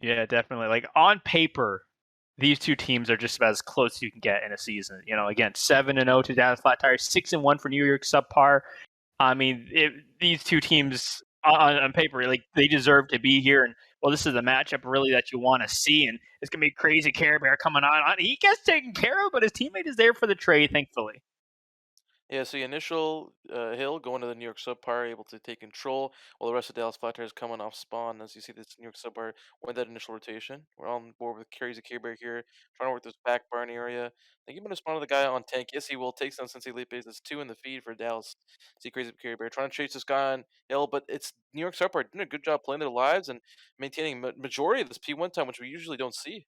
Yeah, definitely. Like on paper, these two teams are just about as close as you can get in a season. Again, 7-0 to Dallas Flat Tires, 6-1 for New York SubPar. I mean, these two teams on paper, like they deserve to be here. And well, this is a matchup really that you want to see, and it's gonna be crazy. Care Bear coming on. He gets taken care of, but his teammate is there for the trade, thankfully. Yeah, so the initial hill going to the New York Subpar, able to take control, while the rest of Dallas Flat Tires coming off spawn. As you see, this New York Subpar win that initial rotation. We're on board with Crazy K-Bear here, trying to work this back barn area. Think I'm going to spawn with the guy on tank. Yes, he will take down Sensei Leap Base. It's two in the feed for Dallas. See Crazy K-Bear trying to chase this guy on hill, but it's New York Subpar doing a good job playing their lives and maintaining majority of this P1 time, which we usually don't see.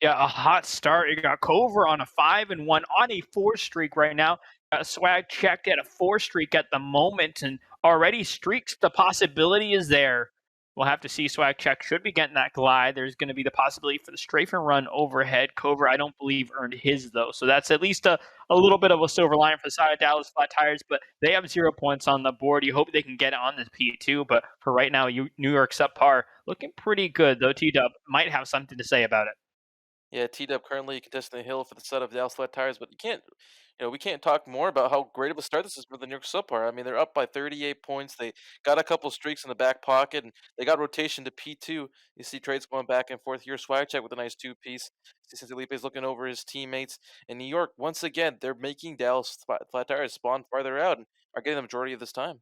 Yeah, a hot start. You got Cover on a 5-1 on a 4 streak right now. Got Swag checked at a 4 streak at the moment, and already streaks. The possibility is there. We'll have to see. Swag check should be getting that glide. There's going to be the possibility for the strafe and run overhead. Cover, I don't believe, earned his though, so that's at least a little bit of a silver lining for the side of Dallas Flat Tires. But they have 0 points on the board. You hope they can get it on this P2, but for right now, New York subpar looking pretty good though. T Dub might have something to say about it. Yeah, T-Dub currently contesting the hill for the set of Dallas Flat Tires, but we can't talk more about how great of a start this is for the New York Subpar. I mean, they're up by 38 points. They got a couple streaks in the back pocket, and they got rotation to P2. You see trades going back and forth here. Swagcheck with a nice two-piece. See Felipe is looking over his teammates. In New York, once again, they're making Dallas Flat Tires spawn farther out and are getting the majority of this time.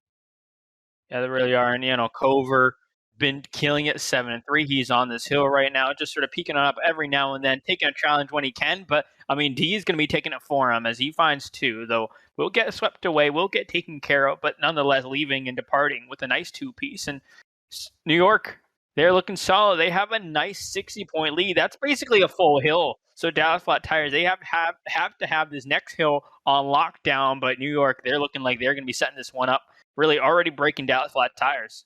Yeah, they really are. And Cover been killing it 7-3. He's on this hill right now, just sort of peeking up every now and then, taking a challenge when he can. But I mean, D is going to be taking it for him as he finds two. Though we'll get swept away, we'll get taken care of, but nonetheless leaving and departing with a nice two-piece. And New York, they're looking solid. They have a nice 60-point lead. That's basically a full hill. So Dallas Flat Tires, they have to have this next hill on lockdown. But New York, they're looking like they're going to be setting this one up, really already breaking Dallas Flat Tires.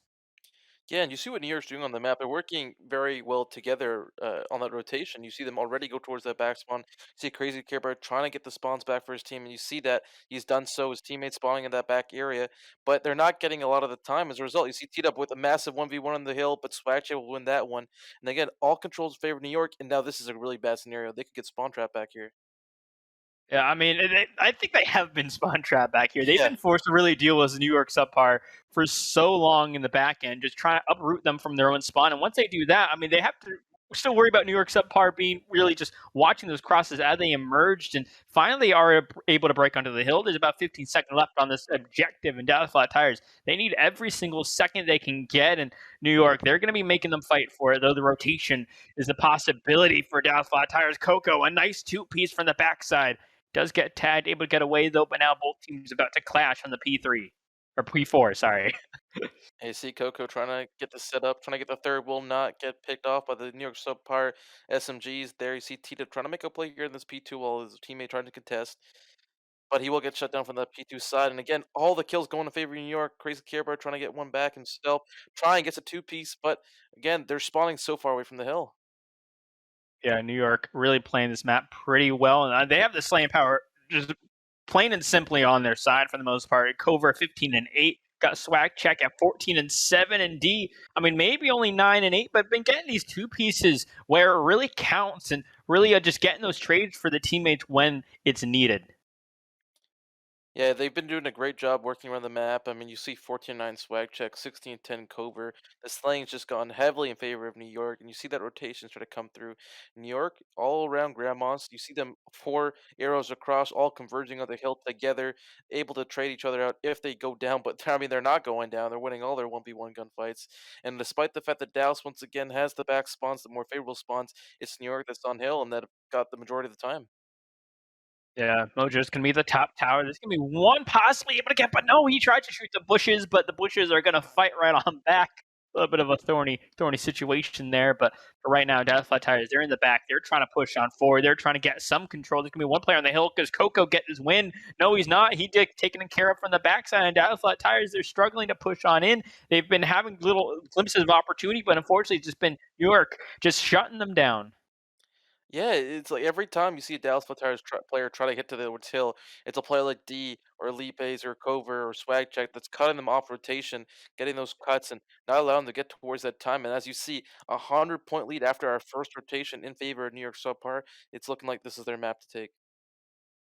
Yeah, and you see what New York's doing on the map. They're working very well together on that rotation. You see them already go towards that back spawn. You see Crazy Care Bear trying to get the spawns back for his team, and you see that he's done so. His teammates spawning in that back area, but they're not getting a lot of the time. As a result, you see Teed Up with a massive 1v1 on the hill, but Swagche will win that one. And again, all controls favor New York, and now this is a really bad scenario. They could get spawn trap back here. Yeah, I mean, I think they have been spawn trapped back here. They've Yeah. been forced to really deal with New York subpar for so long in the back end, just trying to uproot them from their own spawn. And once they do that, I mean, they have to still worry about New York subpar being really just watching those crosses as they emerged and finally are able to break onto the hill. There's about 15 seconds left on this objective, and Dallas Flat Tires, they need every single second they can get. And New York, they're going to be making them fight for it, though the rotation is a possibility for Dallas Flat Tires. Coco, a nice two-piece from the backside. Does get tagged, able to get away though, but now both teams about to clash on the P3 or P4. Sorry. And you see Coco trying to get the setup, trying to get the third, will not get picked off by the New York subpar SMGs. There you see Tita trying to make a play here in this P2 while his teammate trying to contest. But he will get shut down from the P2 side. And again, all the kills going in favor of New York. Crazy Care Bear trying to get one back himself. Trying gets a two-piece, but again, they're spawning so far away from the hill. Yeah, New York really playing this map pretty well, and they have the slaying power just plain and simply on their side for the most part. Cover 15-8. Got Swag Check at 14-7, and D, I mean, maybe only 9-8, but been getting these two pieces where it really counts and really just getting those trades for the teammates when it's needed. Yeah, they've been doing a great job working around the map. I mean, you see 14-9 swag check, 16-10 cover. The slaying's just gone heavily in favor of New York, and you see that rotation start to come through. New York, all around grandmas, you see them four arrows across, all converging on the hill together, able to trade each other out if they go down. But I mean, they're not going down. They're winning all their 1v1 gunfights. And despite the fact that Dallas once again has the back spawns, the more favorable spawns, it's New York that's on hill and that have got the majority of the time. Yeah, Mojo's gonna be the top tower. There's gonna be one possibly able to get, but no, he tried to shoot the bushes, but the bushes are gonna fight right on back. A little bit of a thorny situation there, but for right now, Dallas Flat Tires, they're in the back. They're trying to push on forward. They're trying to get some control. There's gonna be one player on the hill because Coco get his win. No, he's not. He did taken care of from the backside. And Dallas Flat Tires, they're struggling to push on in. They've been having little glimpses of opportunity, but unfortunately, it's just been New York just shutting them down. Yeah, it's like every time you see a Dallas Flyers player try to hit to the hill, it's a player like D or Lipes or Cover or Swagcheck that's cutting them off rotation, getting those cuts and not allowing them to get towards that time. And as you see, 100-point lead after our first rotation in favor of New York SubPar, it's looking like this is their map to take.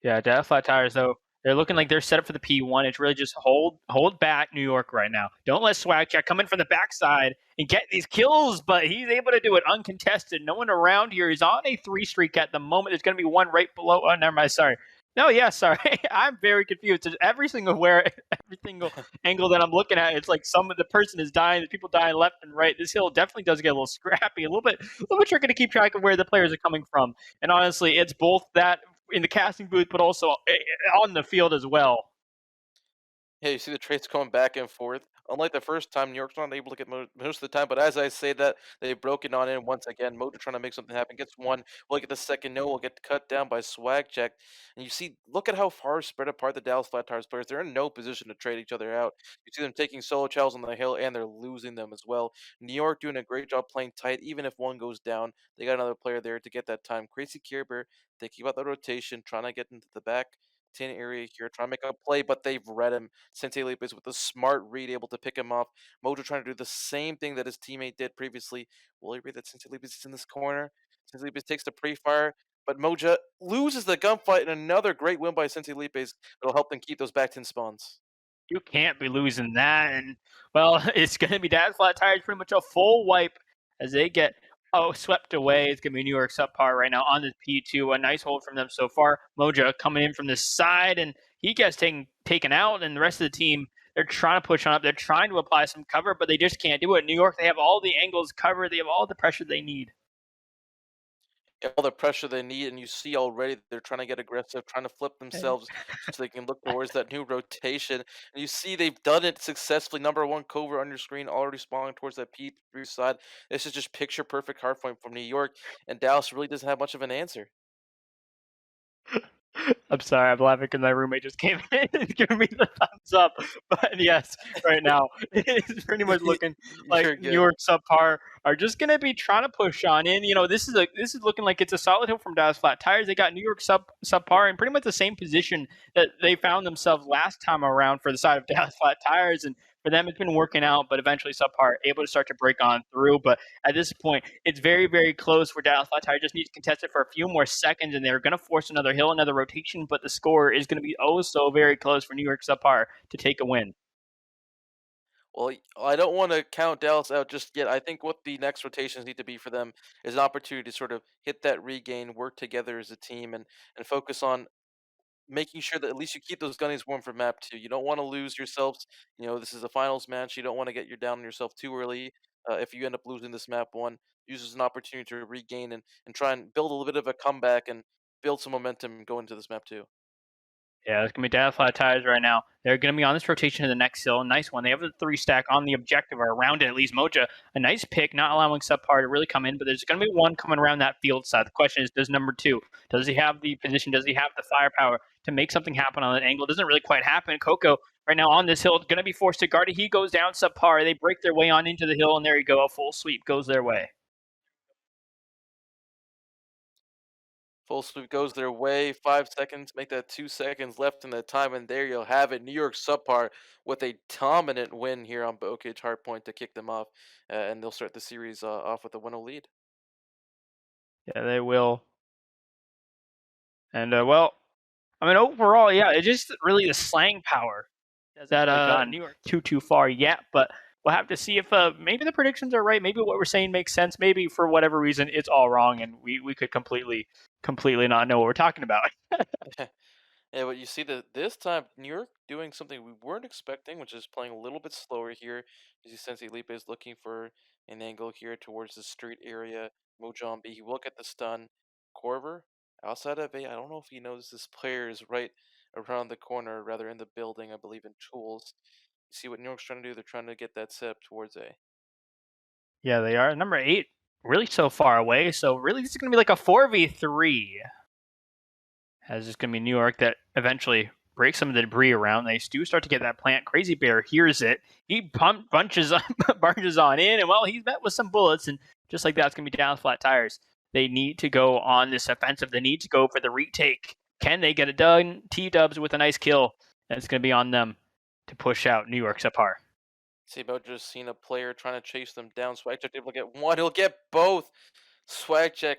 Yeah, Dallas Flat Tires though, they're looking like they're set up for the P1. It's really just hold back New York right now. Don't let Swag Check come in from the backside and get these kills, but he's able to do it uncontested. No one around here. He's on a 3 streak at the moment. There's going to be one right below. Oh, never mind. Sorry. No, yeah, sorry. I'm very confused. There's every single every single angle that I'm looking at, it's like some of the person is dying. There's people dying left and right. This hill definitely does get a little scrappy, a little bit tricky to keep track of where the players are coming from. And honestly, it's both that in the casting booth, but also on the field as well. Yeah, you see the trades going back and forth. Unlike the first time, New York's not able to get most of the time. But as I say that, they've broken on in once again. Mojo trying to make something happen. Gets one. We'll get the second. No, we'll get cut down by Swag Check. And you see, look at how far spread apart the Dallas Flat Tires players. They're in no position to trade each other out. You see them taking solo chows on the hill, and they're losing them as well. New York doing a great job playing tight. Even if one goes down, they got another player there to get that time. Crazy Kierber thinking about the rotation, trying to get into the back 10 area here, trying to make a play, but they've read him. Sente is with a smart read, able to pick him off. Mojo trying to do the same thing that his teammate did previously. Will he read that Sente is in this corner? Sente takes the pre-fire, but Moja loses the gunfight, and another great win by Sente that'll help them keep those back 10 spawns. You can't be losing that. And, well, it's going to be Dallas Flat Tires pretty much a full wipe as they get swept away. It's going to be New York SubPar right now on the P2. A nice hold from them so far. Moja coming in from the side, and he gets taken out, and the rest of the team, they're trying to push on up. They're trying to apply some cover, but they just can't do it. New York, they have all the angles covered. They have all the pressure they need. All the pressure they need, and you see already they're trying to get aggressive, trying to flip themselves so they can look towards that new rotation. And you see they've done it successfully. Number one cover on your screen already spawning towards that P3 side. This is just picture perfect hardpoint from New York, and Dallas really doesn't have much of an answer. I'm sorry, I'm laughing because my roommate just came in and giving me the thumbs up. But yes, right now it's pretty much looking like You're New good. York SubPar are just gonna be trying to push on in. You know, this is looking like it's a solid hill from Dallas Flat Tires. They got New York SubPar in pretty much the same position that they found themselves last time around for the side of Dallas Flat Tires, and for them it's been working out. But eventually SubPar able to start to break on through. But at this point, it's very, very close for Dallas Flat Tire. Just needs to contest it for a few more seconds, and they're going to force another hill, another rotation, but the score is going to be oh so very close for New York SubPar to take a win. Well, I don't want to count Dallas out just yet. I think what the next rotations need to be for them is an opportunity to sort of hit that regain, work together as a team, and focus on making sure that at least you keep those gunnies warm for map 2. You don't wanna lose yourselves. This is a finals match. You don't wanna get your down on yourself too early. If you end up losing this map 1, use as an opportunity to regain and try and build a little bit of a comeback and build some momentum going into this map 2. Yeah, it's gonna be Dallas Flat Tires right now. They're gonna be on this rotation to the next hill. Nice one. They have the 3 stack on the objective or around it at least. Moja, a nice pick, not allowing SubPar to really come in, but there's gonna be one coming around that field side. The question is, does number 2? Does he have the position? Does he have the firepower to make something happen on that angle? It doesn't really quite happen. Coco right now on this hill, gonna be forced to guard it. He goes down SubPar. They break their way on into the hill, and there you go. A full sweep goes their way. Full sweep goes their way. 5 seconds, make that 2 seconds left in the time, and there you'll have it. New York Subpar with a dominant win here on Bokeh Hardpoint to kick them off, and they'll start the series off with a 1-0 lead. Yeah, they will. And well, I mean, overall, yeah, it's just really the slang power that gotten New York too far yet. But we'll have to see if maybe the predictions are right. Maybe what we're saying makes sense. Maybe for whatever reason it's all wrong, and we could completely not know what we're talking about. Yeah, but you see that this time New York doing something we weren't expecting, which is playing a little bit slower here. As you sense, Lipe is looking for an angle here towards the street area. Mojambi, he will get the stun. Corver, outside of A, I don't know if he knows this player is right around the corner, rather in the building, I believe in tools. You see what New York's trying to do? They're trying to get that set up towards A. Yeah, they are number 8. Really so far away. So really, this is gonna be like a 4v3. As it's gonna be New York that eventually breaks some of the debris around. They do start to get that plant. Crazy Bear hears it. He bunches on, barges on in, and well, he's met with some bullets, and just like that, it's gonna be Dallas Flat Tires. They need to go on this offensive. They need to go for the retake. Can they get it done? T-dubs with a nice kill. And it's going to be on them to push out New York SubPar. See about just seeing a player trying to chase them down. Swagcheck able to get one. He'll get both. Swagcheck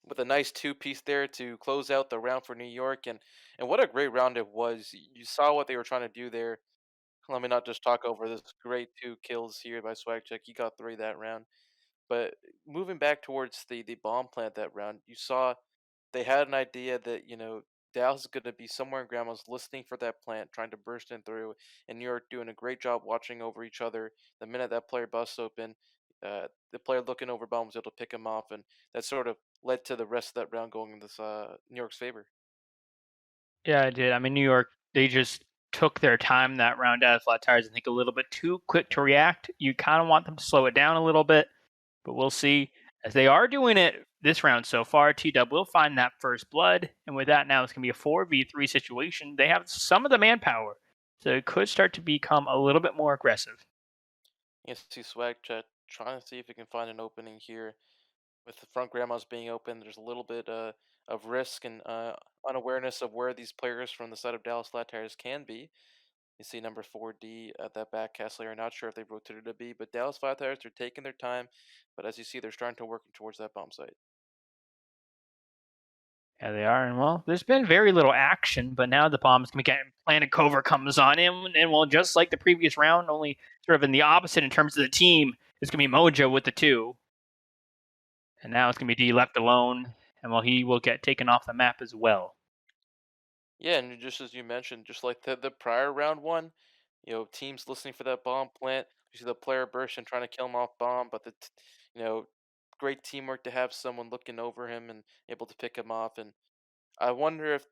with a nice two-piece there to close out the round for New York. And what a great round it was. You saw what they were trying to do there. Let me not just talk over this great two kills here by Swagcheck. He got three that round. But moving back towards the bomb plant that round, you saw they had an idea that, Dallas is going to be somewhere in Grandma's listening for that plant, trying to burst in through, and New York doing a great job watching over each other. The minute that player busts open, the player looking over bomb was able to pick him off, and that sort of led to the rest of that round going in this New York's favor. Yeah, I did. I mean, New York, they just took their time that round out of flat tires. I think a little bit too quick to react. You kind of want them to slow it down a little bit, but we'll see. As they are doing it this round so far, T Dub will find that first blood. And with that, now it's going to be a 4v3 situation. They have some of the manpower, so it could start to become a little bit more aggressive. You see Swag Chat trying to see if he can find an opening here. With the front grandmas being open, there's a little bit of risk and unawareness of where these players from the side of Dallas Flat Tires can be. You see number 4D at that back cast layer. Not sure if they've rotated to B, but Dallas Flat Tires are taking their time. But as you see, they're starting to work towards that bomb site. Yeah, they are. And well, there's been very little action, but now the bomb's going to get planted. Cover comes on in, and well, just like the previous round, only sort of in the opposite in terms of the team, it's going to be Mojo with the two. And now it's going to be D left alone, and well, he will get taken off the map as well. Yeah, and just as you mentioned, just like the prior round one, teams listening for that bomb plant. You see the player burst and trying to kill him off bomb, but you know, great teamwork to have someone looking over him and able to pick him off. And I wonder if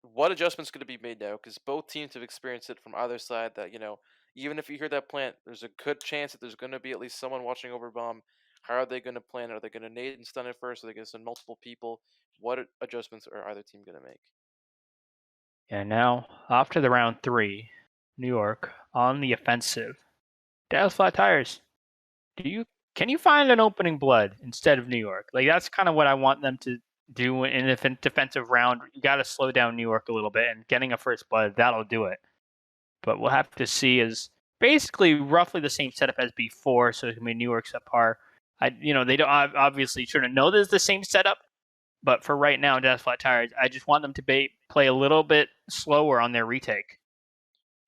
what adjustments going to be made now because both teams have experienced it from either side that even if you hear that plant there's a good chance that there's going to be at least someone watching over bomb. How are they going to plan? Are they going to nade and stun it first? Are they going to send multiple people? What adjustments are either team going to make? And now, off to the round three, New York on the offensive. Dallas Flat Tires, do you can you find an opening blood instead of New York? Like that's kind of what I want them to do in a defensive round. You got to slow down New York a little bit, and getting a first blood that'll do it. But we'll have to see. Is basically roughly the same setup as before, so it's gonna be New York subpar. They don't obviously shouldn't know there's the same setup, but for right now, Dallas Flat Tires, I just want them to play a little bit slower on their retake.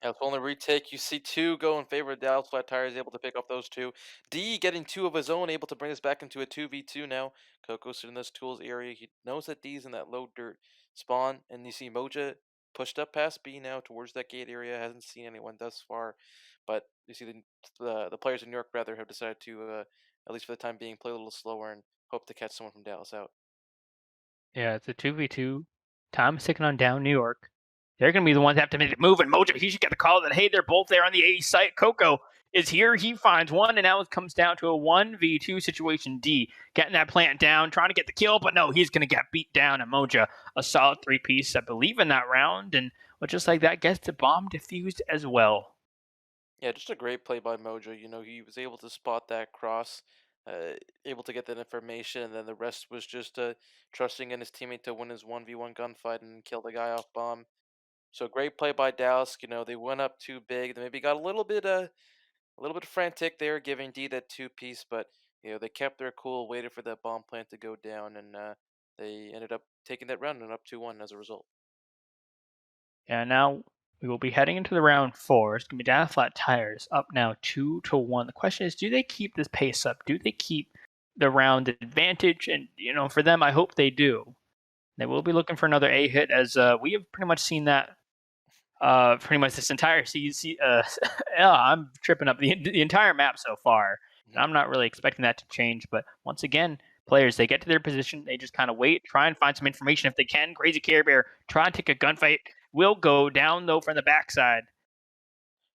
Yeah, it's only retake. You see two go in favor of Dallas Flat Tires, able to pick off those two. D getting two of his own, able to bring us back into a 2v2 now. Coco's in this tools area. He knows that D's in that low dirt spawn. And you see Moja pushed up past B now towards that gate area. Hasn't seen anyone thus far. But you see the players in New York rather have decided to, at least for the time being, play a little slower and hope to catch someone from Dallas out. Yeah, it's a 2v2. Time is ticking on down New York. They're going to be the ones that have to make it move. And Mojo, he should get the call that, hey, they're both there on the A site. Coco is here. He finds one. And now it comes down to a 1v2 situation. D getting that plant down, trying to get the kill. But no, he's going to get beat down. And Moja, a solid three-piece, I believe, in that round. And well, just like that, gets the bomb defused as well. Yeah, just a great play by Mojo. He was able to spot that cross, able to get that information, and then the rest was just trusting in his teammate to win his 1v1 gunfight and kill the guy off bomb. So great play by Dallas. They went up too big. They maybe got a little bit frantic there, giving D that two piece, but they kept their cool, waited for that bomb plant to go down, and they ended up taking that round and up 2-1 as a result. And now we will be heading into the round four. It's going to be down flat tires, up now 2-1. The question is, do they keep this pace up? Do they keep the round advantage? And, for them, I hope they do. They will be looking for another A hit, as we have pretty much seen that pretty much this entire season. Yeah, I'm tripping up the entire map so far. And I'm not really expecting that to change. But once again, players, they get to their position. They just kind of wait, try and find some information if they can. Crazy Care Bear, try and take a gunfight. Will go down, though, from the backside.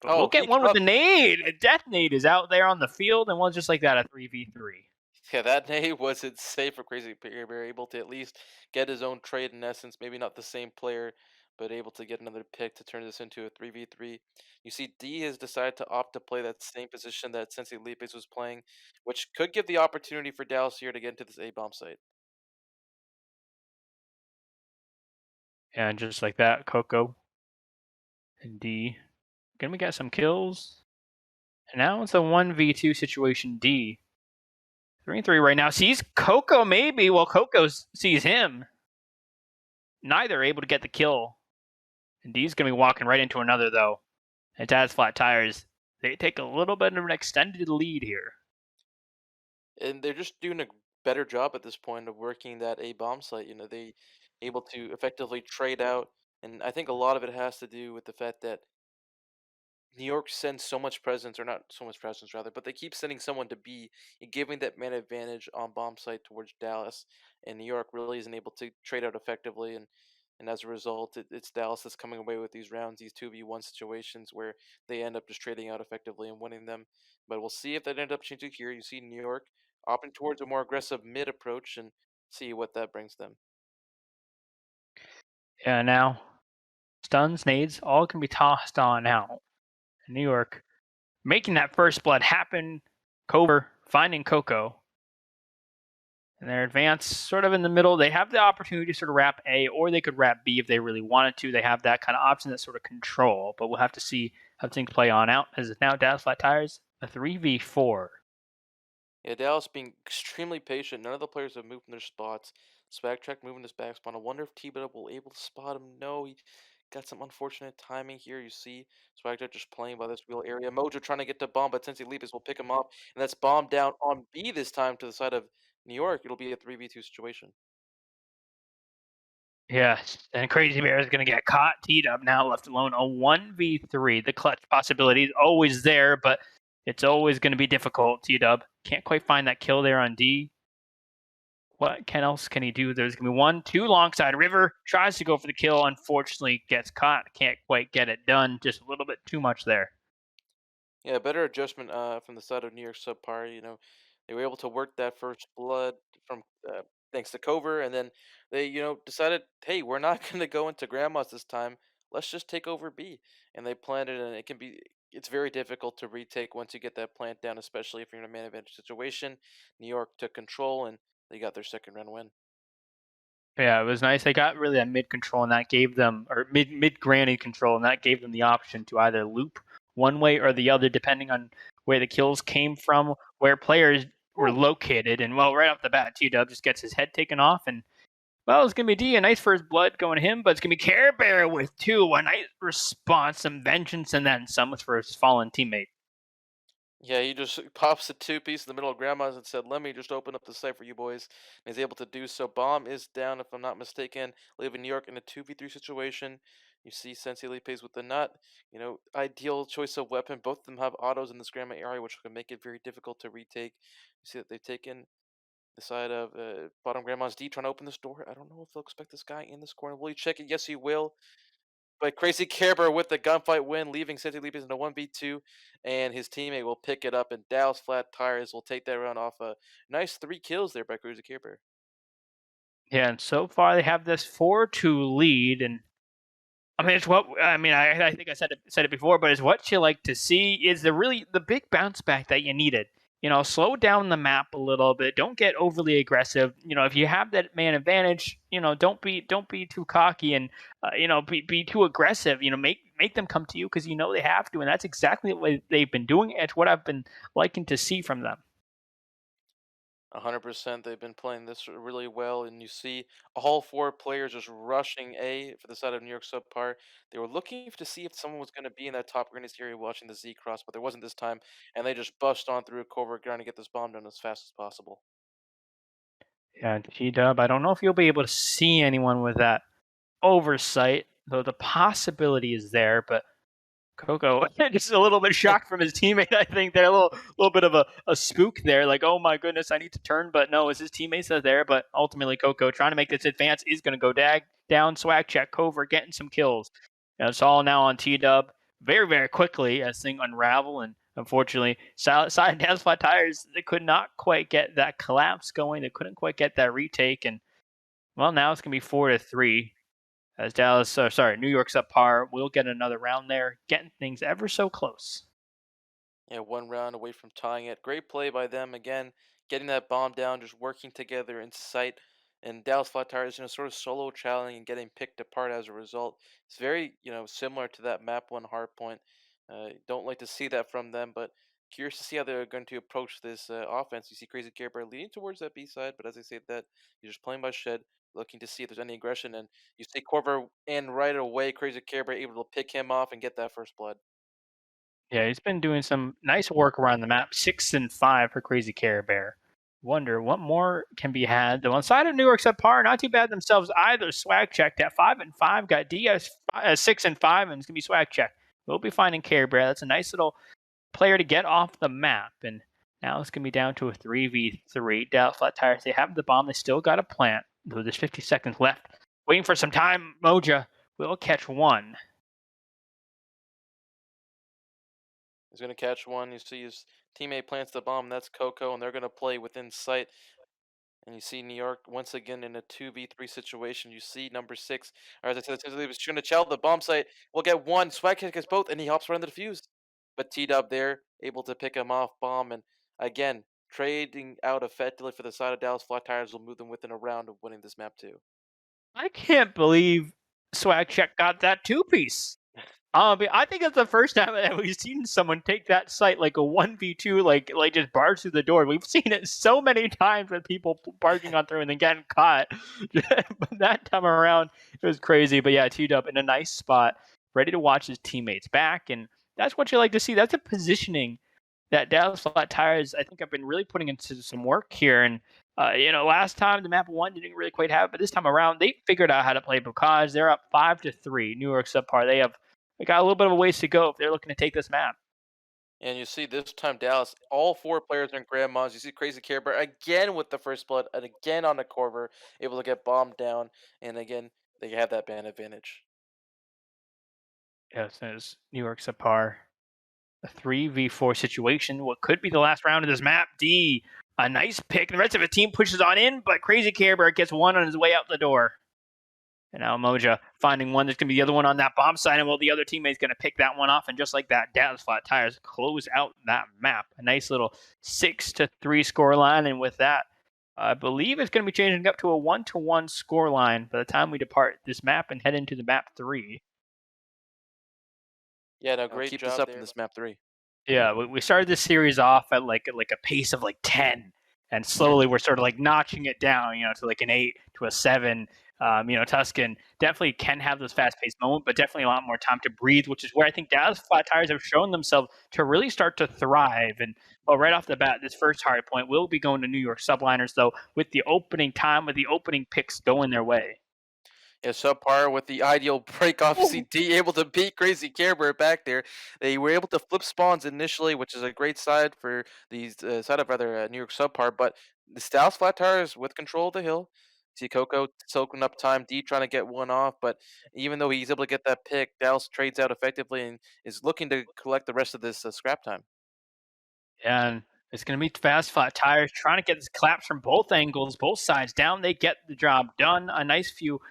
But we'll Oh, get he one with cut. the nade. A death nade is out there on the field, and we'll just like that, a 3v3. Yeah, that nade wasn't safe for Crazy Bear, able to at least get his own trade in essence. Maybe not the same player, but able to get another pick to turn this into a 3v3. You see, D has decided to opt to play that same position that Sensei Lipes was playing, which could give the opportunity for Dallas here to get into this A bomb site. And just like that, Coco and D gonna get some kills. And now it's a 1v2 situation. D 3-3 right now. Sees Coco maybe. Well, Coco sees him. Neither able to get the kill. And D's gonna be walking right into another though. And Dad's flat tires. They take a little bit of an extended lead here. And they're just doing a better job at this point of working that A bomb site. They able to effectively trade out, and I think a lot of it has to do with the fact that New York sends so much presence, or not so much presence rather, but they keep sending someone to B and giving that man advantage on bomb site towards Dallas, and New York really isn't able to trade out effectively, and as a result, it's Dallas that's coming away with these rounds, these 2v1 situations where they end up just trading out effectively and winning them. But we'll see if that end up changing here. You see New York opting towards a more aggressive mid approach and see what that brings them. Yeah, now stuns, nades, all can be tossed on out. New York making that first blood happen. Cover finding Coco. And their advance sort of in the middle. They have the opportunity to sort of wrap A, or they could wrap B if they really wanted to. They have that kind of option, that sort of control. But we'll have to see how things play on out. As it's now Dallas Flat Tires, a 3v4. Yeah, Dallas being extremely patient. None of the players have moved from their spots. Spagtrack moving his back spawn. I wonder if T-Bit will able to spot him. No, he got some unfortunate timing here. You see Spagtrack just playing by this real area. Mojo trying to get to bomb, but since he leaves, will pick him up. And that's bomb down on B this time to the side of New York. It'll be a 3v2 situation. Yes, and Crazy Bear is going to get caught, teed up, now left alone. A 1v3. The clutch possibility is always there, but it's always going to be difficult. T-Dub can't quite find that kill there on D. What else can he do? There's going to be 1-2 alongside River. Tries to go for the kill. Unfortunately, gets caught. Can't quite get it done. Just a little bit too much there. Yeah, better adjustment from the side of New York SubPar. They were able to work that first blood from thanks to Cover, and then they decided, hey, we're not going to go into Grandma's this time. Let's just take over B, and they planned it, and it's very difficult to retake once you get that plant down, especially if you're in a man advantage situation. New York took control, and they got their second round win. Yeah, it was nice. They got really that mid control, and that gave them, or mid granny control, and that gave them the option to either loop one way or the other, depending on where the kills came from, where players were located. And well, right off the bat, T Dub just gets his head taken off, and well, it's gonna be D, a nice first blood going to him, but it's gonna be Care Bear with two, a nice response, some vengeance, and then some for his fallen teammate. Yeah, he just pops the two piece in the middle of Grandma's and said, "Let me just open up the site for you boys." And he's able to do so. Bomb is down, if I'm not mistaken, leaving New York in a 2v3 situation. You see Sensei Lee pays with the nut. Ideal choice of weapon. Both of them have autos in this Grandma area, which can make it very difficult to retake. You see that they've taken the side of bottom Grandma's D trying to open this door. I don't know if they'll expect this guy in this corner. Will he check it? Yes, he will. But Crazy Care Bear with the gunfight win, leaving City Leapers in a 1v2, and his teammate will pick it up, and Dallas Flat Tires will take that round off a nice 3 kills there by Crazy Care Bear. Yeah, and so far they have this 4-2 lead, and I mean, it's what I mean. I think I said it before, but it's what you like to see. Is the big bounce back that you needed. Slow down the map a little bit. Don't get overly aggressive. If you have that man advantage, don't be too cocky and be too aggressive. Make them come to you because they have to, and that's exactly what they've been doing. It's what I've been liking to see from them. 100%. They've been playing this really well, and you see all 4 players just rushing A for the side of New York subpar. They were looking to see if someone was going to be in that top greenness area watching the Z cross, but there wasn't this time, and they just bust on through a cover, trying to get this bomb done as fast as possible. Yeah, G Dub. I don't know if you'll be able to see anyone with that oversight, though the possibility is there. But Coco just a little bit shocked from his teammate. I think they're a little bit of a spook there. Like, oh my goodness, I need to turn, but no, it's his teammates that are there. But ultimately, Coco trying to make this advance is going to go down. Swag check, Cover getting some kills. And it's all now on T Dub very very quickly as things unravel. And unfortunately, side down flat tires, they could not quite get that collapse going. They couldn't quite get that retake. And well, now it's going to be 4-3 as New York's up par. We'll get another round there, getting things ever so close. Yeah, 1 round away from tying it. Great play by them again, getting that bomb down, just working together in sight. and Dallas Flat Tire is sort of solo challenging and getting picked apart as a result. It's very similar to that map one hardpoint. Don't like to see that from them, but curious to see how they're going to approach this offense. You see Crazy Care Bear leading towards that B side, but as I say that, you're just playing by shed, looking to see if there's any aggression, and you see Corver in right away. Crazy Care Bear able to pick him off and get that first blood. Yeah, he's been doing some nice work around the map. 6-5 for Crazy Care Bear. Wonder what more can be had. Though on the side of New York SubPar, not too bad themselves either. Swag checked at 5-5. Got DS 6-5, and it's gonna be swag check. We'll be finding Care Bear. That's a nice little player to get off the map. And now it's gonna be down to a 3v3. Dallas Flat Tires, they have the bomb. They still got a plant. Though there's 50 seconds left. Waiting for some time. Moja will catch one. He's going to catch one. You see his teammate plants the bomb. That's Coco, and they're going to play within sight. And you see New York once again in a 2v3 situation. You see number 6, or as I said, he was going to chow the bomb site. We'll get one. Swag gets both, and he hops right into the fuse. But T-Dub there, able to pick him off bomb. And again, trading out effectively for the side of Dallas Flat Tires will move them within a round of winning this map too. I can't believe Swag Check got that two-piece. I think it's the first time that we've seen someone take that site like a 1v2, like just barge through the door. We've seen it so many times with people barging on through and then getting caught. But that time around, it was crazy. But yeah, teed up in a nice spot, ready to watch his teammates back. And that's what you like to see. That's a positioning that Dallas Flat Tires, I think, have been really putting into some work here. And last time the map one didn't really quite have it, but this time around they figured out how to play because they're up 5-3. New York SubPar. They got a little bit of a ways to go if they're looking to take this map. And you see this time Dallas, all 4 players are in grandmas. You see Crazy Care Bear again with the first blood, and again on the Corver, able to get bombed down, and again they have that ban advantage. Yes, it's New York SubPar. A 3v4 situation. What could be the last round of this map. D, a nice pick. The rest of the team pushes on in, but Crazy Care Bear gets one on his way out the door. And now Moja finding one that's going to be the other one on that bomb side, and the other teammate's going to pick that one off, and just like that, Dallas Flat Tires close out that map. A nice little 6-3 scoreline, and with that, I believe it's going to be changing up to a 1-1 scoreline by the time we depart this map and head into the map 3. Yeah, no, great keep job this up there in this map 3. Yeah, we started this series off at like a pace of like 10, and slowly we're sort of like notching it down, to like an 8 to a 7. Tuscan definitely can have those fast-paced moments, but definitely a lot more time to breathe, which is where I think Dallas Flat Tires have shown themselves to really start to thrive. And right off the bat, this first hard point will be going to New York Subliners, though, with the opening time, with the opening picks going their way. Yeah, SubPar with the ideal break off. You see D able to beat Crazy Care Bear back there. They were able to flip spawns initially, which is a great side for these side of New York SubPar. But the Dallas Flat Tires with control of the hill. See Coco soaking up time. D trying to get one off, but even though he's able to get that pick, Dallas trades out effectively and is looking to collect the rest of this scrap time. Yeah, and it's going to be fast Flat Tires trying to get this collapse from both angles, both sides down. They get the job done. A nice few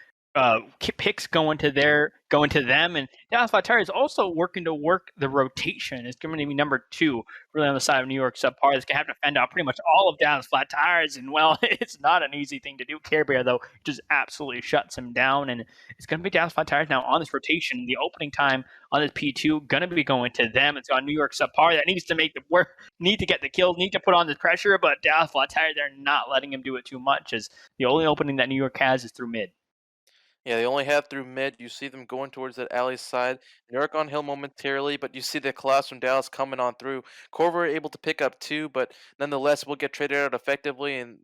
picks going to them, and Dallas Flat Tires also working to work the rotation. It's going to be number 2, really on the side of New York SubPar. It's going to have to fend out pretty much all of Dallas Flat Tires, and it's not an easy thing to do. Care Bear though just absolutely shuts him down, and it's going to be Dallas Flat Tires now on this rotation. The opening time on this P2 going to be going to them. It's on New York SubPar that needs to make the work, need to get the kills, need to put on the pressure, but Dallas Flat Tires, they're not letting him do it too much, as the only opening that New York has is through mid. Yeah, they only have through mid. You see them going towards that alley side. New York on hill momentarily, but you see the collapse from Dallas coming on through. Corver able to pick up 2, but nonetheless will get traded out effectively. And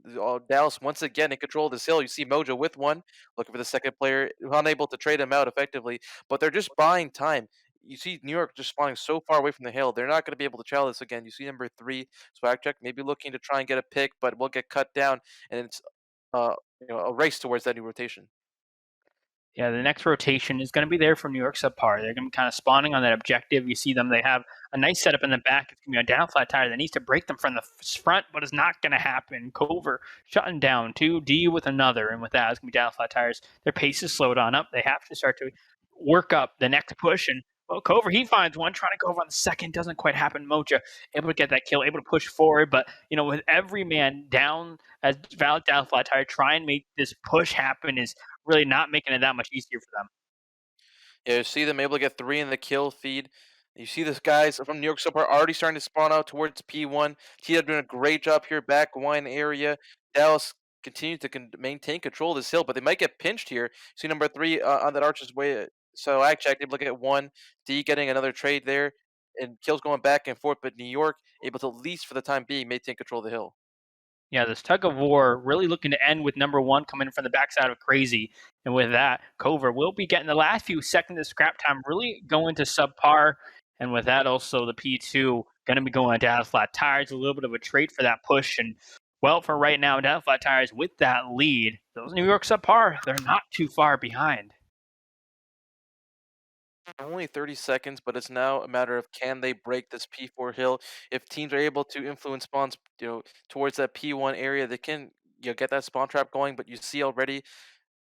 Dallas once again in control of this hill. You see Mojo with one, looking for the second player, unable to trade him out effectively. But they're just buying time. You see New York just spawning so far away from the hill. They're not going to be able to challenge this again. You see number 3, Swag Check, maybe looking to try and get a pick, but will get cut down. And it's a race towards that new rotation. Yeah, the next rotation is going to be there for New York SubPar. They're going to be kind of spawning on that objective. You see them. They have a nice setup in the back. It's going to be a down Flat Tire that needs to break them from the front, but it's not going to happen. Cover shutting down 2, D with another, and with that, it's going to be down Flat Tires. Their pace is slowed on up. They have to start to work up the next push, and Well, Cover, he finds one, trying to go over on the second, doesn't quite happen. Moja able to get that kill, able to push forward, but with every man down as Valid down flat tire, try and make this push happen is really not making it that much easier for them. Yeah, you see them able to get 3 in the kill feed. You see this guys from New York SubPar already starting to spawn out towards P1. T doing a great job here back wine area. Dallas continues to maintain control of this hill, but they might get pinched here. See number 3 on that archer's way. So I checked, able to get 1. D getting another trade there. And kills going back and forth, but New York able to, at least for the time being, maintain control of the hill. Yeah, this tug of war really looking to end with number one coming from the backside of Crazy. And with that, Cover will be getting the last few seconds of scrap time, really going to subpar. And with that, also the P2 going to be going down flat tires, a little bit of a trait for that push. And well, for right now, down flat tires with that lead, those New York subpar, they're not too far behind. Only 30 seconds, but it's now a matter of can they break this P4 hill. If teams are able to influence spawns, towards that P1 area, they can get that spawn trap going. But you see already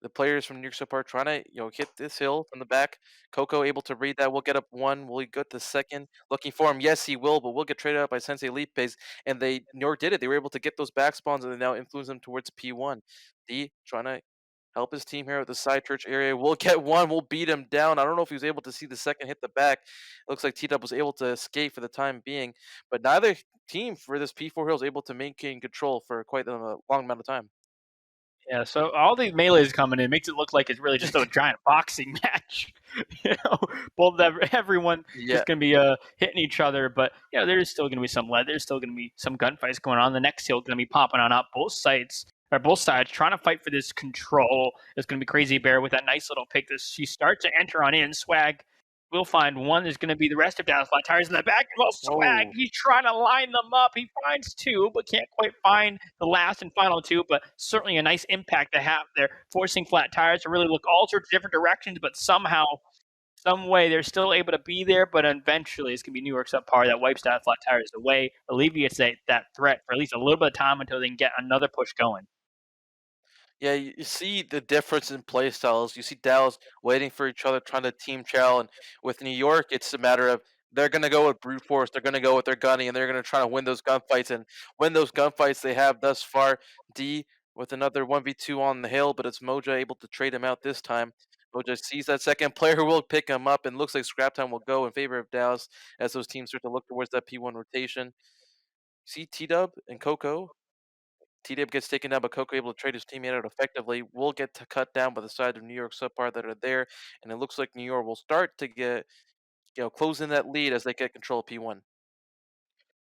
the players from New York Park trying to hit this hill from the back. Coco able to read that. We'll get up one. Will he get the second? Looking for him. Yes, he will. But we'll get traded out by Sensei Leapes. And New York did it. They were able to get those back spawns, and they now influence them towards P1. D trying to help his team here at the side church area. We'll get one. We'll beat him down. I don't know if he was able to see the second hit the back. It looks like T-Dub was able to escape for the time being. But neither team for this P4 hill is able to maintain control for quite a long amount of time. Yeah, so all these melees coming in makes it look like it's really just a giant boxing match. Both everyone Yeah. just gonna be hitting each other, but there's still gonna be some lead. There's still gonna be some gunfights going on. The next hill gonna be popping on up. Both sides trying to fight for this control. It's gonna be Crazy Bear with that nice little pick. She starts to enter on in. Swag will find one. There's going to be the rest of Dallas Flat Tires in the back. Well, Swag, Oh. he's trying to line them up. He finds two, but can't quite find the last and final two. But certainly a nice impact to have there, forcing Flat Tires to really look all sorts of different directions. But somehow, some way, they're still able to be there. But eventually, it's going to be New York subpar that wipes Dallas Flat Tires away, alleviates that threat for at least a little bit of time until they can get another push going. Yeah, you see the difference in play styles. You see Dallas waiting for each other, trying to team chow, and with New York, it's a matter of they're gonna go with brute force, they're gonna go with their gunning, and they're gonna try to win those gunfights and win those gunfights they have thus far. D with another 1v2 on the hill, but it's Moja able to trade him out this time. Moja sees that second player will pick him up, and looks like scrap time will go in favor of Dallas as those teams start to look towards that P1 rotation. See T Dub and Coco T-Dib gets taken down, but Coco able to trade his teammate out effectively. Will get to cut down by the side of New York subpar that are there, and it looks like New York will start to get close in that lead as they get control of P1.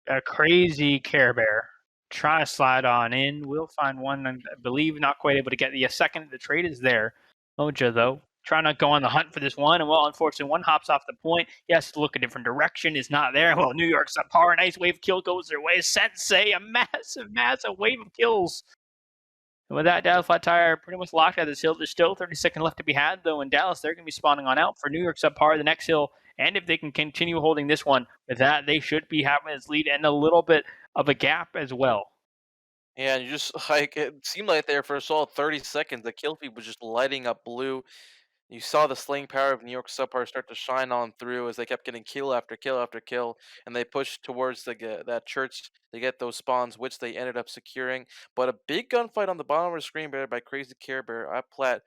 A crazy Care Bear trying to slide on in. We'll find one, I believe, not quite able to get the second. The trade is there. Moja, though, trying to go on the hunt for this one. And, well, unfortunately, one hops off the point. He has to look a different direction. Is not there. Well, New York subpar, a nice wave of kill goes their way. Sensei, a massive, massive wave of kills. And with that, Dallas Flat Tire pretty much locked at this hill. There's still 30 seconds left to be had, though, in Dallas. They're going to be spawning on out for New York subpar, the next hill. And if they can continue holding this one, with that, they should be having this lead and a little bit of a gap as well. Yeah, and you just like it seemed like there for a solid 30 seconds, the kill feed was just lighting up blue. You saw the slaying power of New York subpar start to shine on through as they kept getting kill after kill after kill, and they pushed towards that church to get those spawns, which they ended up securing. But a big gunfight on the bottom of the screen by Crazy Care Bear at Plat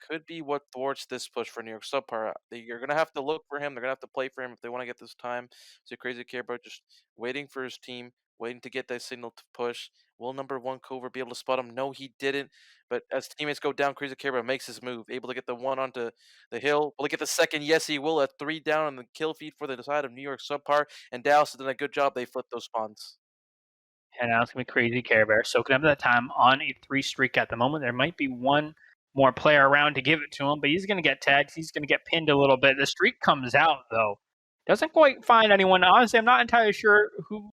could be what thwarts this push for New York subpar. You're gonna have to look for him. They're gonna have to play for him if they want to get this time. So Crazy Care Bear just waiting for his team, waiting to get that signal to push. Will number one Cover be able to spot him? No, he didn't. But as teammates go down, Crazy Care Bear makes his move, able to get the one onto the hill. Will he get the second? Yes, he will. At 3 down on the kill feed for the side of New York subpar. And Dallas has done a good job. They flipped those spawns. And now it's going to be Crazy Care Bear soaking up that time on a 3 streak at the moment. There might be one more player around to give it to him, but he's going to get tagged. He's going to get pinned a little bit. The streak comes out, though. Doesn't quite find anyone. Honestly, I'm not entirely sure who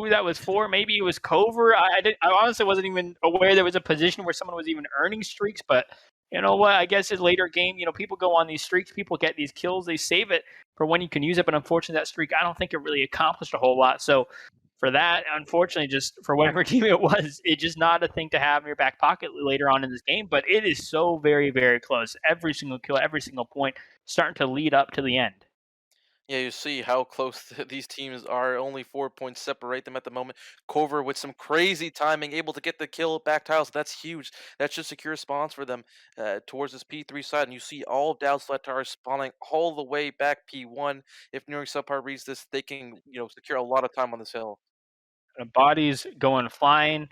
that was for. Maybe it was Cover. I honestly wasn't even aware there was a position where someone was even earning streaks, but you know what? I guess in later game, people go on these streaks, people get these kills, they save it for when you can use it. But unfortunately, that streak, I don't think it really accomplished a whole lot. So for that, unfortunately, just for whatever team it was, it's just not a thing to have in your back pocket later on in this game. But it is so very, very close. Every single kill, every single point, starting to lead up to the end. Yeah, you see how close these teams are. Only 4 points separate them at the moment. Cover with some crazy timing, able to get the kill back tiles. That's huge. That's just secure spawns for them towards this P3 side. And you see all of Dallas Flat Tires spawning all the way back P1. If New York SubPar reads this, they can secure a lot of time on this hill. Bodies going flying.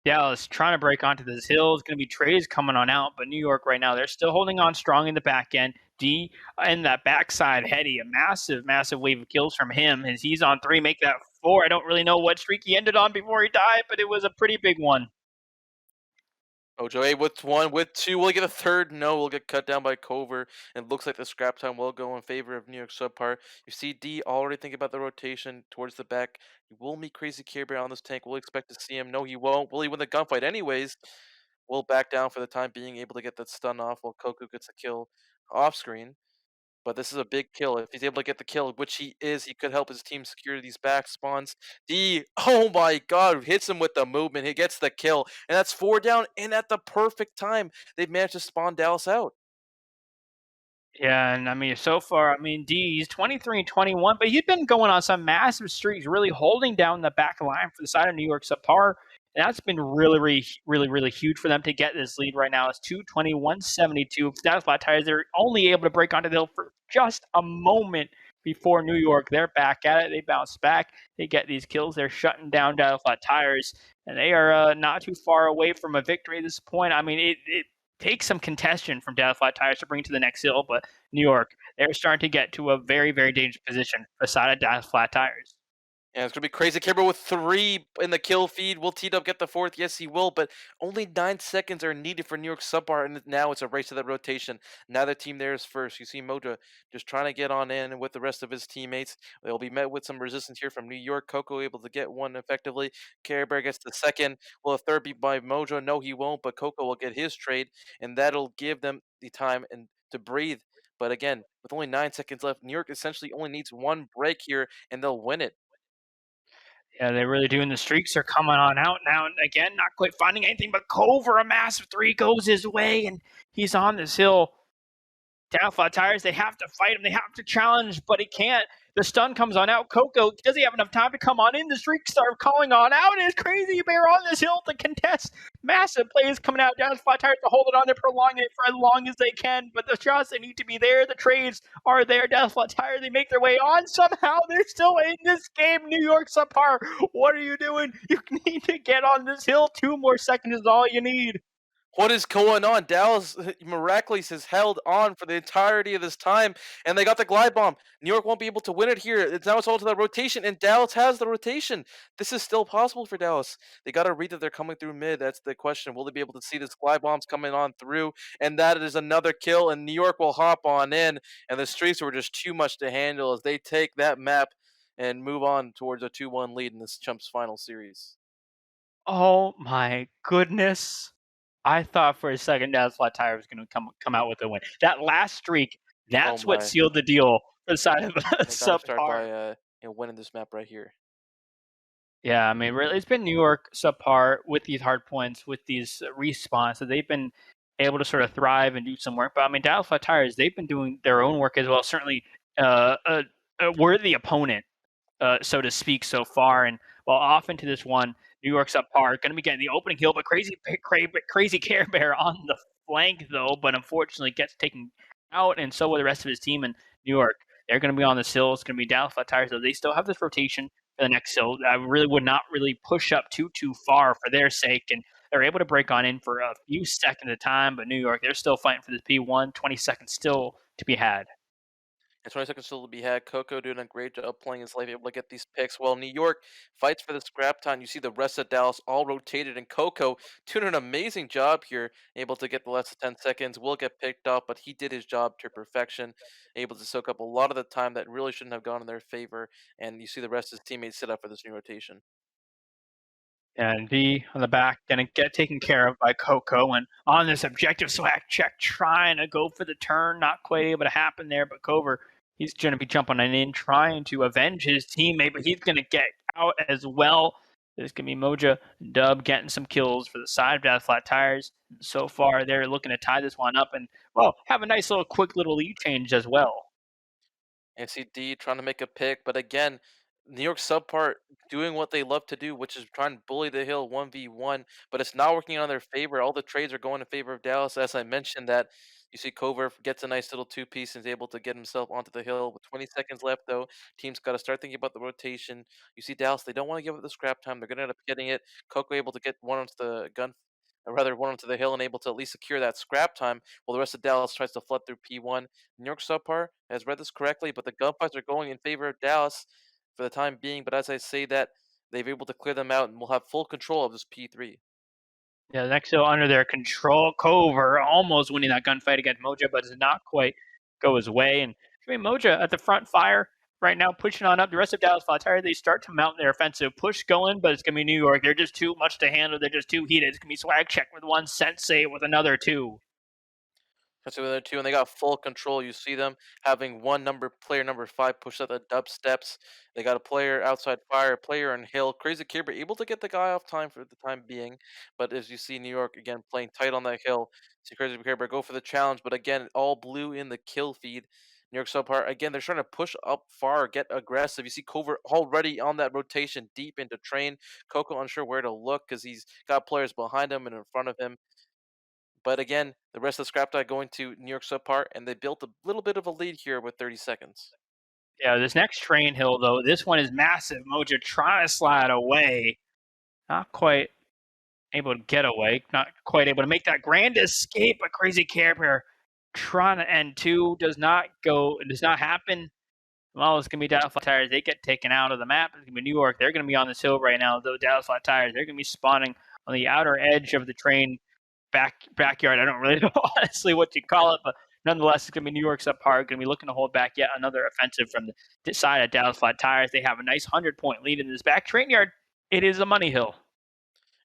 Dallas trying to break onto this hill. It's going to be trades coming on out, but New York right now, they're still holding on strong in the back end. D and that backside heady, a massive, massive wave of kills from him as he's on 3, make that 4. I don't really know what streak he ended on before he died, but it was a pretty big one. Ojo A with one, with two. Will he get a third? No, we'll get cut down by Cover. And it looks like the scrap time will go in favor of New York SubPar. You see D already thinking about the rotation towards the back. He will meet Crazy Care Bear on this tank. We'll expect to see him. No, he won't. Will he win the gunfight anyways? We'll back down for the time being, able to get that stun off while Coco gets a kill off screen. But this is a big kill. If he's able to get the kill, which he is, he could help his team secure these back spawns. D, oh my god, hits him with the movement. He gets the kill. And that's 4 down, and at the perfect time, they've managed to spawn Dallas out. Yeah, and I mean, so far, I mean, D, he's 23 and 21, but he's been going on some massive streaks, really holding down the back line for the side of New York subpar. And that's been really huge for them to get this lead right now. It's 220, 172. Dallas Flat Tires, they're only able to break onto the hill for just a moment before New York. They're back at it. They bounce back. They get these kills. They're shutting down Dallas Flat Tires, and they are not too far away from a victory at this point. I mean, it takes some contention from Dallas Flat Tires to bring to the next hill, but New York, they're starting to get to a very dangerous position beside of Dallas Flat Tires. Yeah, it's gonna be crazy. Kimber with 3 in the kill feed. Will T-Dub get the 4th? Yes, he will, but only 9 seconds are needed for New York SubPar, and now it's a race to that rotation. Neither team there is first. You see Moja just trying to get on in with the rest of his teammates. They'll be met with some resistance here from New York. Coco able to get one effectively. Care Bear gets the second. Will a third be by Mojo? No, he won't, but Coco will get his trade, and that'll give them the time and to breathe. But again, with only 9 seconds left, New York essentially only needs one break here, and they'll win it. Yeah, they're really doing the streaks are coming on out now. And again, not quite finding anything, but Culver, a massive 3 goes his way, and he's on this hill. Dallas Flat Tires, they have to fight him. They have to challenge, but he can't. The stun comes on out. Coco, does he have enough time to come on in? The streaks start calling on out. It's Crazy Bear on this hill to contest. Massive plays coming out. Dallas Flat Tires to hold it on. They're prolonging it for as long as they can, but the shots, they need to be there. The trades are there. Dallas Flat Tires, they make their way on. Somehow they're still in this game. New York subpar, what are you doing? You need to get on this hill. 2 more seconds is all you need. What is going on? Dallas miraculously has held on for the entirety of this time, and they got the glide bomb. New York won't be able to win it here. It's all to the rotation, and Dallas has the rotation. This is still possible for Dallas. They got to read that they're coming through mid. That's the question. Will they be able to see this glide bombs coming on through? And that is another kill, and New York will hop on in, and the streets were just too much to handle as they take that map and move on towards a 2-1 lead in this Chumps final series. Oh my goodness. I thought for a second Dallas Flat Tire was going to come out with a win. That last streak, Oh that's what my. sealed the deal for the side of They got to start subpar. by winning this map right here. Yeah, I mean, really, it's been New York subpar with these hard points, with these respawns, so they've been able to sort of thrive and do some work. But I mean, Dallas Flat Tires, they've been doing their own work as well. Certainly, a worthy opponent, so to speak, so far. And well, off into this one, New York subpar going to be getting the opening kill, but crazy Care Bear on the flank though, but unfortunately gets taken out, and so will the rest of his team. And New York, they're going to be on this hill. It's going to be Dallas Flat Tires, though they still have this rotation for the next hill. I really would not really push up too far for their sake, and they're able to break on in for a few seconds at a time. But New York, they're still fighting for this P1. 20 seconds still to be had. And 20 seconds still to be had. Coco doing a great job playing his life, able to get these picks. While New York fights for the scrap time, you see the rest of Dallas all rotated, and Coco doing an amazing job here, able to get the less than 10 seconds. Will get picked up, but he did his job to perfection, able to soak up a lot of the time that really shouldn't have gone in their favor. And you see the rest of his teammates sit up for this new rotation. And V on the back gonna get taken care of by Coco, and on this objective swag check, trying to go for the turn, not quite able to happen there. But Cover, he's gonna be jumping in, trying to avenge his teammate, but he's gonna get out as well. There's gonna be Moja and Dub getting some kills for the side of Dallas Flat Tires. So far, they're looking to tie this one up and well have a nice little quick little lead change as well. NCD trying to make a pick, but again, New York subpar doing what they love to do, which is trying to bully the hill 1v1, but it's not working on their favor. All the trades are going in favor of Dallas. As I mentioned, that you see Cover gets a nice little two-piece and is able to get himself onto the hill. With 20 seconds left, though, team's got to start thinking about the rotation. You see Dallas, they don't want to give up the scrap time. They're going to end up getting it. Coco able to get one onto the gun, or rather one onto the hill and able to at least secure that scrap time, while the rest of Dallas tries to flood through P1. New York subpar has read this correctly, but the gunfights are going in favor of Dallas for the time being. But as I say that, they've able to clear them out and will have full control of this P3. Yeah, the next hill under their control. Cover almost winning that gunfight against Moja, but does not quite go his way. And I mean, Moja at the front fire right now, pushing on up. The rest of Dallas Flat Tire, they start to mount their offensive push going, but it's going to be New York. They're just too much to handle. They're just too heated. It's going to be Swag Check with one, Sensei with another two. That's the other two, and they got full control. You see them having player number 5 push out the dub steps. They got a player outside fire, a player on hill. Crazy Kerber able to get the guy off time for the time being, but as you see New York again playing tight on that hill. See Crazy Kerber go for the challenge, but again all blue in the kill feed. New York subpar again. They're trying to push up far, get aggressive. You see Cover already on that rotation deep into train. Coco unsure where to look because he's got players behind him and in front of him. But again, the rest of the scrap die going to New York subpar, and they built a little bit of a lead here with 30 seconds. Yeah, this next train hill, though, this one is massive. Moja trying to slide away. Not quite able to get away. Not quite able to make that grand escape. A Crazy Care trying to end two. Does not go. It does not happen. Well, it's going to be Dallas Flat Tires. They get taken out of the map. It's going to be New York. They're going to be on this hill right now. Though Dallas Flat Tires, they're going to be spawning on the outer edge of the train backyard. I don't really know honestly what you call it, but nonetheless, it's going to be New York subpar. Going to be looking to hold back yet another offensive from the side of Dallas Flat Tires. They have a nice 100-point lead in this back train yard. It is a money hill.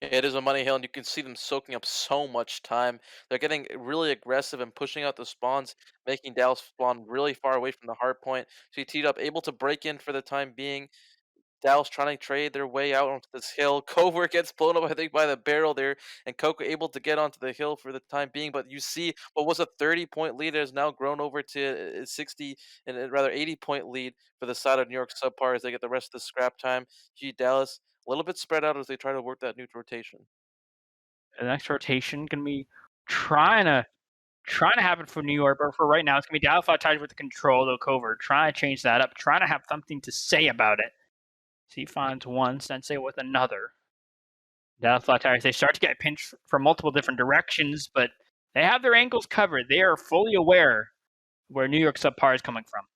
It is a money hill, and you can see them soaking up so much time. They're getting really aggressive and pushing out the spawns, making Dallas spawn really far away from the hard point. So he teed up, able to break in for the time being. Dallas trying to trade their way out onto this hill. Cover gets blown up, I think, by the barrel there, and Coco able to get onto the hill for the time being. But you see, what was a 30-point lead has now grown over to 60 and rather 80-point lead for the side of New York subpar as they get the rest of the scrap time. Gee, Dallas a little bit spread out as they try to work that new rotation. The next rotation going to be trying to happen for New York, but for right now, it's going to be Dallas Flat Tires with the control, though Cover trying to change that up, trying to have something to say about it. So he finds one, Sensei with another. Dallas Flat Tires, they start to get pinched from multiple different directions, but they have their angles covered. They are fully aware where New York subpar is coming from.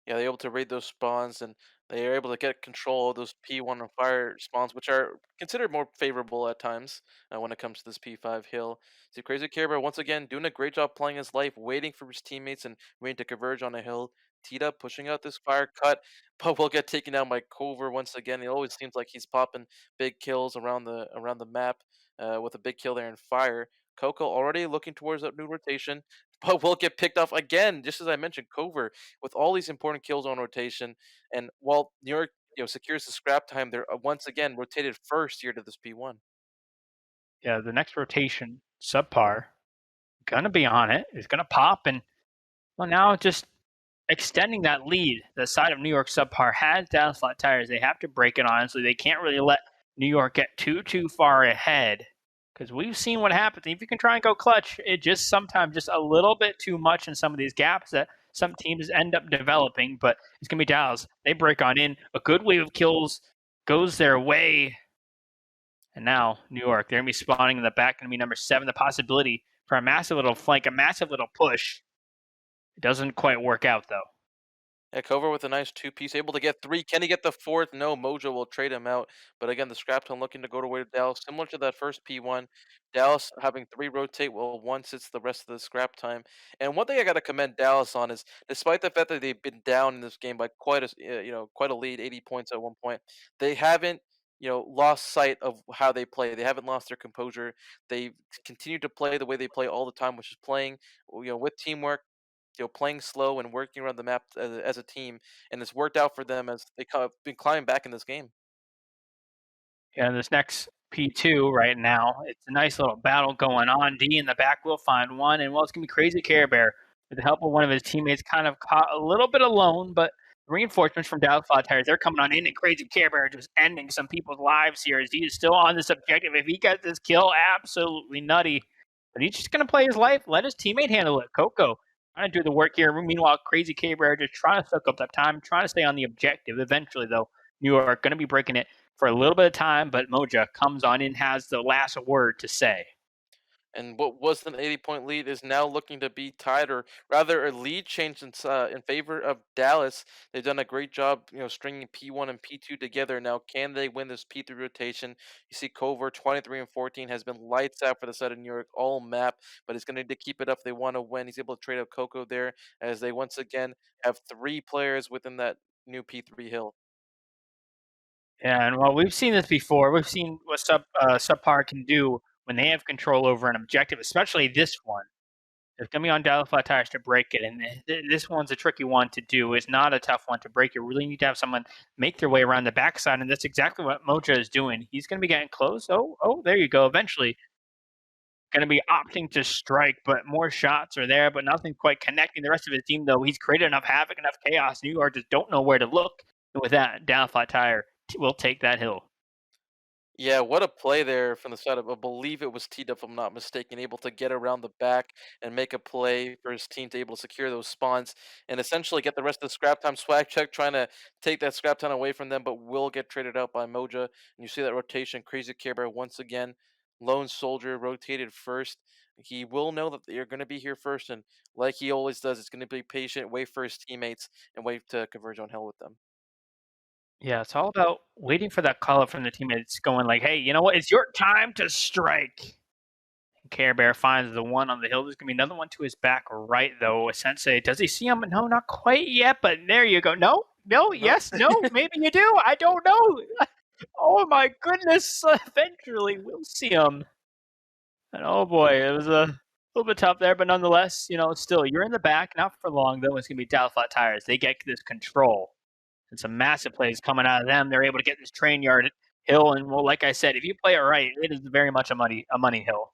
Yeah, they're able to raid those spawns, and they are able to get control of those P1 and fire spawns, which are considered more favorable at times when it comes to this P5 hill. See, Crazy Caribou once again doing a great job playing his life, waiting for his teammates and waiting to converge on a hill. Tita pushing out this fire cut, but will get taken down by Cover once again. It always seems like he's popping big kills around the map with a big kill there in fire. Coco already looking towards that new rotation, but will get picked off again, just as I mentioned. Cover with all these important kills on rotation. And while New York, secures the scrap time, they're once again rotated first here to this P1. Yeah, the next rotation, subpar, gonna be on it. It's gonna pop, and well, now just extending that lead. The side of New York subpar has Dallas Flat Tires. They have to break it. Honestly, they can't really let New York get too far ahead because we've seen what happens. If you can try and go clutch, it just sometimes just a little bit too much in some of these gaps that some teams end up developing. But it's gonna be Dallas. They break on in. A good wave of kills goes their way. And now New York, they're going to be spawning in the back, going to be number 7. The possibility for a massive little flank, a massive little push. It doesn't quite work out, though. Yeah, Cover with a nice two-piece, able to get 3. Can he get the 4th? No, Mojo will trade him out. But again, the scrap ton looking to go to way to Dallas, similar to that first P1. Dallas having 3 rotate, while 1 sits the rest of the scrap time. And one thing I got to commend Dallas on is, despite the fact that they've been down in this game by quite a lead, 80 points at one point, they haven't lost sight of how they play. They haven't lost their composure. They continue to play the way they play all the time, which is playing with teamwork, playing slow and working around the map as a team, and it's worked out for them as they have been climbing back in this game. Yeah, this next P2 right now, it's a nice little battle going on. D in the back will find one, and well, it's going to be Crazy Care Bear with the help of one of his teammates, kind of caught a little bit alone, but reinforcements from Dallas Flat Tires, they're coming on in, and Crazy Care Bear just ending some people's lives here as he is still on this objective. If he gets this kill, absolutely nutty. But he's just going to play his life, let his teammate handle it. Coco trying to do the work here. Meanwhile, Crazy Care Bear just trying to soak up that time, trying to stay on the objective. Eventually, though, New York going to be breaking it for a little bit of time, but Moja comes on in, has the last word to say. And what was an 80-point lead is now looking to be tied, or rather a lead change in favor of Dallas. They've done a great job, stringing P1 and P2 together. Now, can they win this P3 rotation? You see, Cover 23 and 14 has been lights out for the side of New York all map, but he's going to need to keep it up if they want to win. He's able to trade out Coco there as they once again have three players within that new P3 hill. Yeah, and well, we've seen this before. We've seen what subpar can do when they have control over an objective, especially this one. It's going to be on Dallas Flat Tires to break it, and this one's a tricky one to do. It's not a tough one to break. You really need to have someone make their way around the backside, and that's exactly what Moja is doing. He's going to be getting close. Oh, there you go. Eventually, going to be opting to strike, but more shots are there, but nothing quite connecting. The rest of his team, though, he's created enough havoc, enough chaos. New York just don't know where to look. And with that, Dallas Flat Tire will take that hill. Yeah, what a play there from the side of, I believe it was Tito, if I'm not mistaken, able to get around the back and make a play for his team to able to secure those spawns and essentially get the rest of the scrap time swag check, trying to take that scrap time away from them, but will get traded out by Moja. And you see that rotation, Crazy Care Bear once again, Lone Soldier rotated first. He will know that they're going to be here first, and like he always does, it's going to be patient, wait for his teammates, and wait to converge on hell with them. Yeah, it's all about waiting for that call up from the teammates going like, hey, you know what? It's your time to strike. Care Bear finds the one on the hill. There's going to be another one to his back right, though. Sensei, does he see him? No, not quite yet, but there you go. No, Nope. yes, no, maybe you do. I don't know. Oh, my goodness. Eventually, we'll see him. And oh, boy, it was a little bit tough there, but nonetheless, still, you're in the back. Not for long, though. It's going to be Dallas Flat Tires. They get this control. And some massive plays coming out of them. They're able to get this train yard hill. And, well, like I said, if you play it right, it is very much a money hill.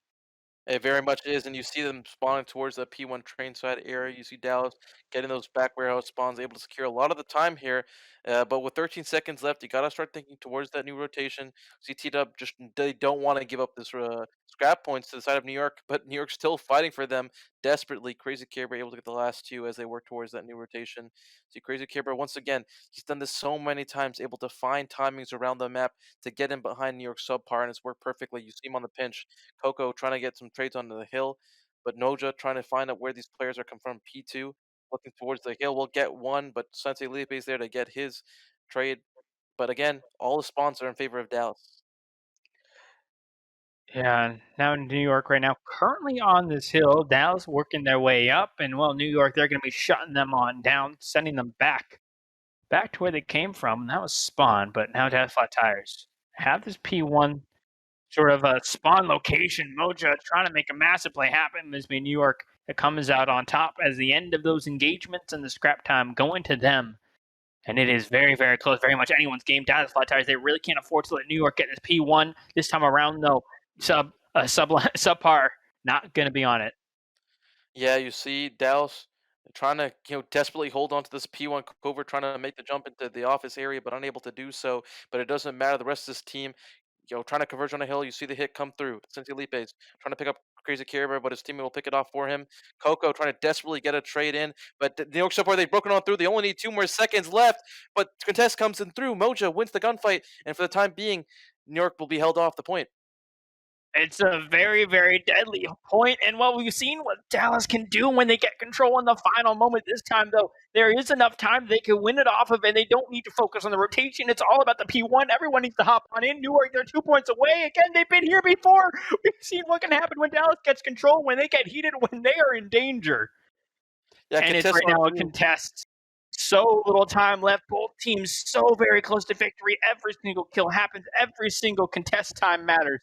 It very much is, and you see them spawning towards the P1 train side area. You see Dallas getting those back warehouse spawns, able to secure a lot of the time here. But with 13 seconds left, you got to start thinking towards that new rotation. See T-Dub just they don't want to give up this scrap points to the side of New York, but New York's still fighting for them desperately. Crazy Care Bear able to get the last two as they work towards that new rotation. See Crazy Care Bear once again, he's done this so many times, able to find timings around the map to get in behind New York subpar, and it's worked perfectly. You see him on the pinch. Coco trying to get some trades onto the hill, but Noja trying to find out where these players are coming from. P2 looking towards the hill will get one, but Sensei Lipe is there to get his trade. But again, all the spawns are in favor of Dallas. Yeah, and now in New York right now, currently on this hill, Dallas working their way up, and well, New York, they're going to be shutting them on down, sending them back to where they came from. And that was Spawn, but now Dallas Flat Tires have this P1 sort of a spawn location. Moja trying to make a massive play happen. This be New York that comes out on top as the end of those engagements and the scrap time going to them. And it is very, very close, very much anyone's game. Dallas Flat Tires, they really can't afford to let New York get this P1 this time around, though. Subpar not going to be on it. Yeah, you see Dallas trying to desperately hold on to this P1 cover, trying to make the jump into the office area, but unable to do so. But it doesn't matter. The rest of this team, trying to converge on a hill. You see the hit come through. Cincy Lipe's trying to pick up Crazy Caribou, but his teammate will pick it off for him. Coco trying to desperately get a trade in, but the New York Subway, they've broken on through. They only need 2 more seconds left, but contest comes in through. Moja wins the gunfight, and for the time being, New York will be held off the point. It's a very, very deadly point, and what we've seen what Dallas can do when they get control in the final moment. This time, though, there is enough time they can win it off of, and they don't need to focus on the rotation. It's all about the P1. Everyone needs to hop on in. Newark, they're 2 points away. Again, they've been here before. We've seen what can happen when Dallas gets control, when they get heated, when they are in danger. Yeah, and it's right now a contest. So little time left. Both teams so very close to victory. Every single kill happens. Every single contest time matters.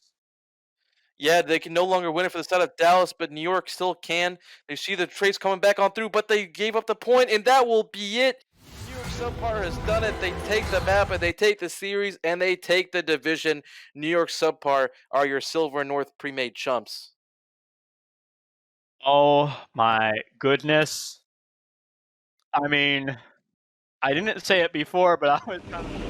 Yeah, they can no longer win it for the side of Dallas, but New York still can. They see the trades coming back on through, but they gave up the point, and that will be it. New York SubPar has done it. They take the map, and they take the series, and they take the division. New York SubPar are your Silver North Premade Chumps. Oh my goodness. I mean, I didn't say it before, but I was kind of